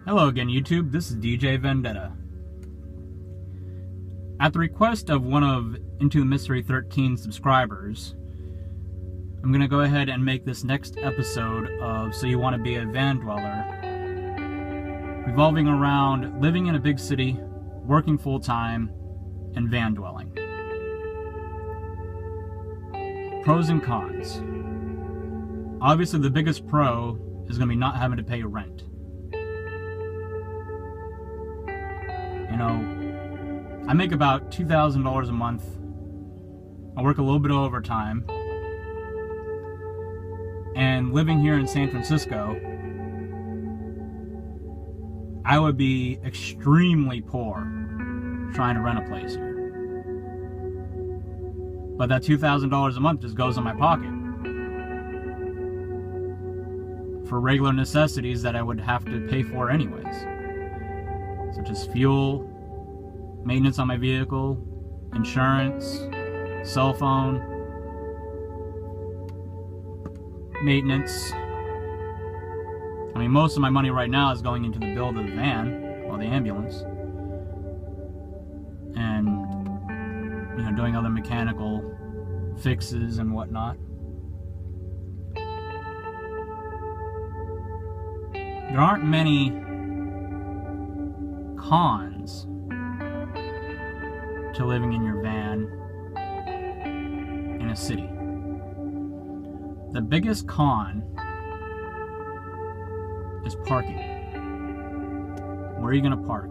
Hello again, YouTube. This is DJ Vendetta. At the request of one of Into the Mystery 13 subscribers, I'm going to go ahead and make this next episode of So You Want to Be a Van Dweller, revolving around living in a big city, working full-time, and van dwelling. Pros and cons. Obviously, the biggest pro is going to be not having to pay rent. You know, I make about $2,000 a month. I work a little bit of overtime. And living here in San Francisco, I would be extremely poor trying to rent a place here. But that $2,000 a month just goes in my pocket for regular necessities that I would have to pay for anyways, such as fuel, maintenance on my vehicle, insurance, cell phone, maintenance. I mean, most of my money right now is going into the bill of the van, or the ambulance, and, you know, doing other mechanical fixes and whatnot. There aren't many cons to living in your van in a city. The biggest con is parking. Where are you going to park?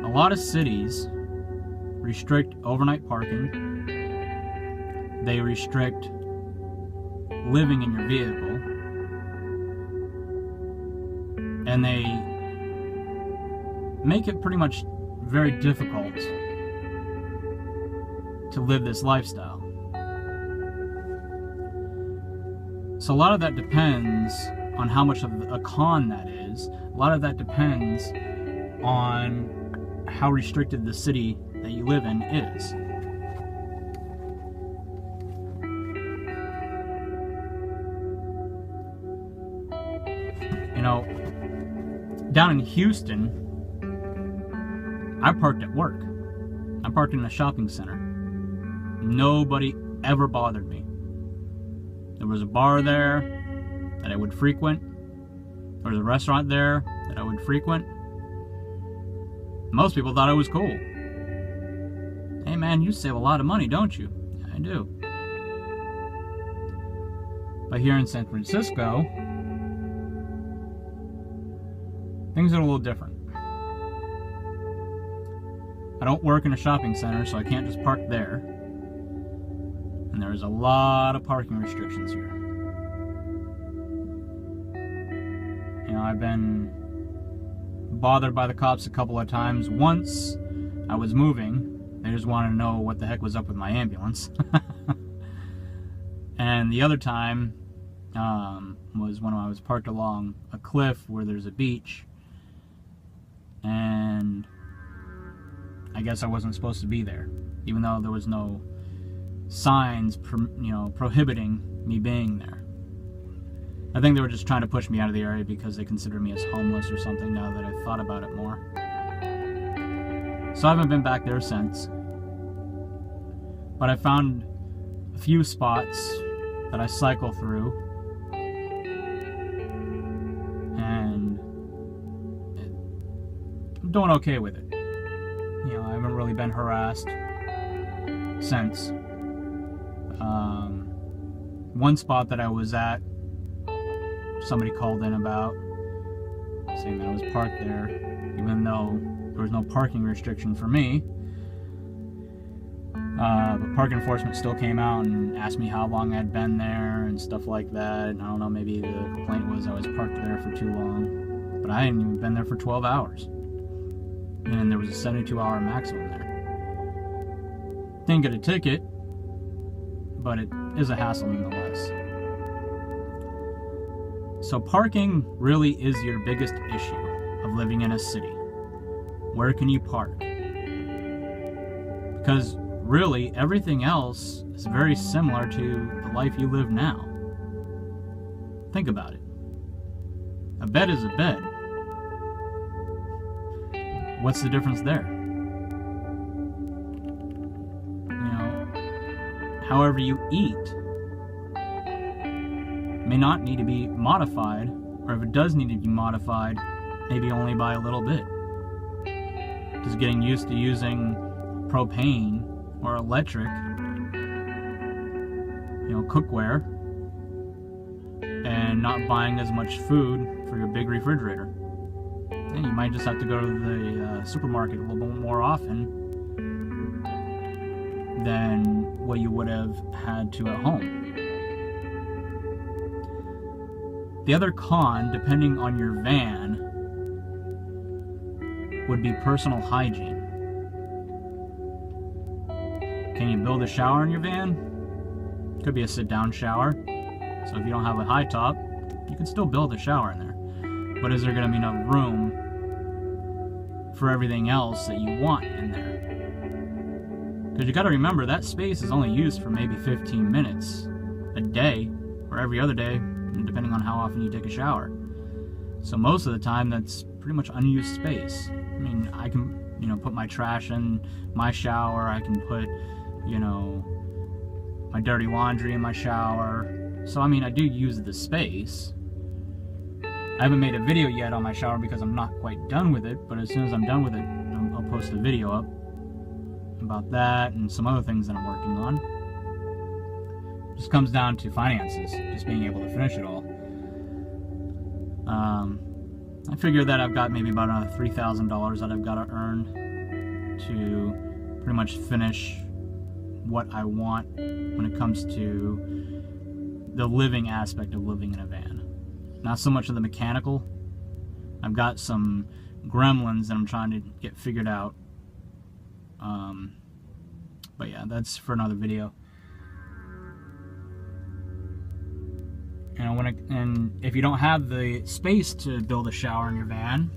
A lot of cities restrict overnight parking. They restrict living in your vehicle. And they make it pretty much very difficult to live this lifestyle. So a lot of that depends on how much of a con that is. A lot of that depends on how restricted the city that you live in is. You know, down in Houston, I parked at work. I parked in a shopping center. Nobody ever bothered me. There was a bar there that I would frequent. There was a restaurant there that I would frequent. Most people thought I was cool. Hey man, you save a lot of money, don't you? Yeah, I do. But here in San Francisco, things are a little different. I don't work in a shopping center, so I can't just park there. And there's a lot of parking restrictions here. You know, I've been bothered by the cops a couple of times. Once I was moving, they just wanted to know what the heck was up with my ambulance. And the other time was when I was parked along a cliff where there's a beach. And I guess I wasn't supposed to be there, even though there was no signs, prohibiting me being there. I think they were just trying to push me out of the area because they consider me as homeless or something, now that I've thought about it more. So I haven't been back there since. But I found a few spots that I cycle through. And I'm doing okay with it. You know, I haven't really been harassed since. One spot that I was at, somebody called in about, saying that I was parked there, even though there was no parking restriction for me. But park enforcement still came out and asked me how long I'd been there and stuff like that. And I don't know, maybe the complaint was I was parked there for too long. But I hadn't even been there for 12 hours. And there was a 72-hour maximum there. Didn't get a ticket, but it is a hassle nonetheless. So parking really is your biggest issue of living in a city. Where can you park? Because really, everything else is very similar to the life you live now. Think about it. A bed is a bed. What's the difference there? You know, however you eat may not need to be modified, or if it does need to be modified, maybe only by a little bit. Just getting used to using propane or electric, you know, cookware, and not buying as much food for your big refrigerator. And you might just have to go to the supermarket a little bit more often than what you would have had to at home. The other con, depending on your van, would be personal hygiene. Can you build a shower in your van? Could be a sit-down shower. So if you don't have a high top, you can still build a shower in there. But is there going to be enough room for everything else that you want in there? Because you got to remember, that space is only used for maybe 15 minutes a day, or every other day, depending on how often you take a shower. So most of the time, that's pretty much unused space. I mean, I can, you know, put my trash in my shower. I can put, you know, my dirty laundry in my shower. So, I mean, I do use the space. I haven't made a video yet on my shower because I'm not quite done with it, but as soon as I'm done with it, I'll post a video up about that and some other things that I'm working on. It just comes down to finances, just being able to finish it all. I figure that I've got maybe about another $3,000 that I've got to earn to pretty much finish what I want when it comes to the living aspect of living in a van. Not so much of the mechanical. I've got some gremlins that I'm trying to get figured out. But yeah, that's for another video. You know, and if you don't have the space to build a shower in your van,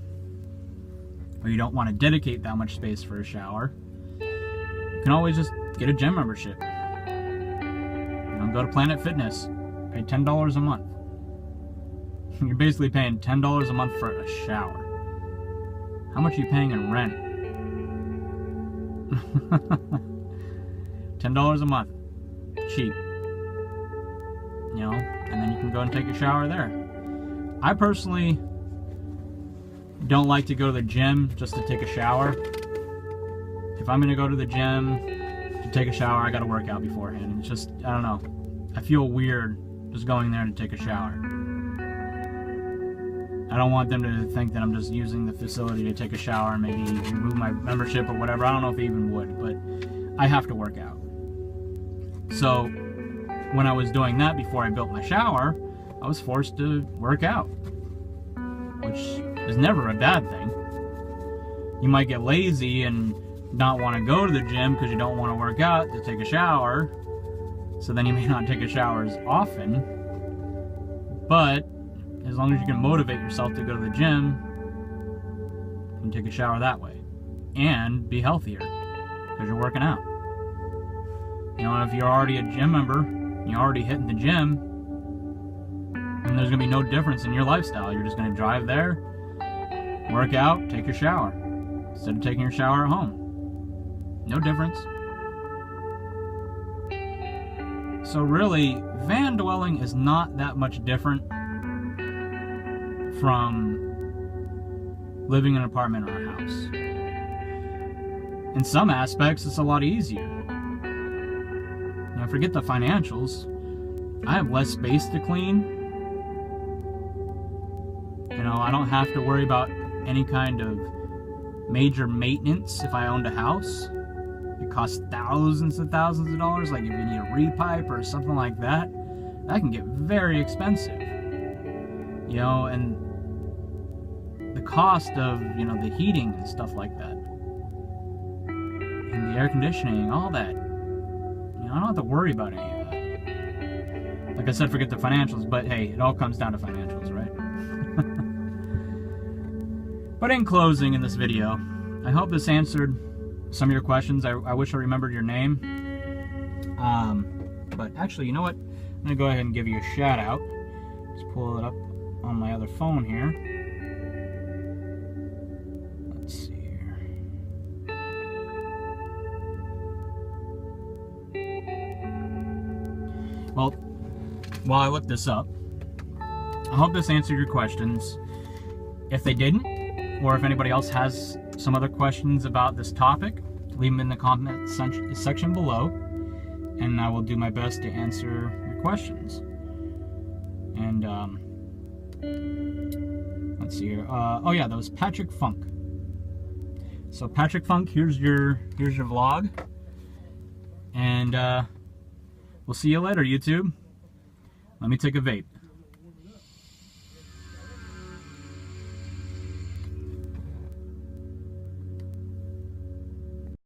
or you don't want to dedicate that much space for a shower, you can always just get a gym membership. You know, go to Planet Fitness, pay $10 a month. You're basically paying $10 a month for a shower. How much are you paying in rent? $10 a month. Cheap. You know, and then you can go and take a shower there. I personally don't like to go to the gym just to take a shower. If I'm gonna go to the gym to take a shower, I gotta work out beforehand. It's just, I don't know, I feel weird just going there to take a shower. I don't want them to think that I'm just using the facility to take a shower and maybe remove my membership or whatever. I don't know if they even would, but I have to work out. So when I was doing that before I built my shower, I was forced to work out, which is never a bad thing. You might get lazy and not want to go to the gym because you don't want to work out to take a shower, so then you may not take a shower as often. But as long as you can motivate yourself to go to the gym, you can take a shower that way and be healthier because you're working out. You know, if you're already a gym member, you're already hitting the gym, and there's going to be no difference in your lifestyle. You're just going to drive there, work out, take your shower, instead of taking your shower at home. No difference. So really, van dwelling is not that much different from living in an apartment or a house. In some aspects, it's a lot easier. Now, forget the financials. I have less space to clean. You know, I don't have to worry about any kind of major maintenance if I owned a house. It costs thousands and thousands of dollars. Like if you need a repipe or something like that, that can get very expensive. You know, and the cost of, you know, the heating and stuff like that, and the air conditioning, all that. You know, I don't have to worry about any of that. Like I said, forget the financials, but hey, it all comes down to financials, right? But in closing in this video, I hope this answered some of your questions. I wish I remembered your name. But actually, you know what? I'm going to go ahead and give you a shout out. Just pull it up on my other phone here. Let's see here. Well, while I look this up, I hope this answered your questions. If they didn't, or if anybody else has some other questions about this topic, leave them in the comment section below, and I will do my best to answer your questions. And let's see here. Oh yeah, that was Patrick Funk. So Patrick Funk, here's your vlog, and we'll see you later, YouTube. Let me take a vape.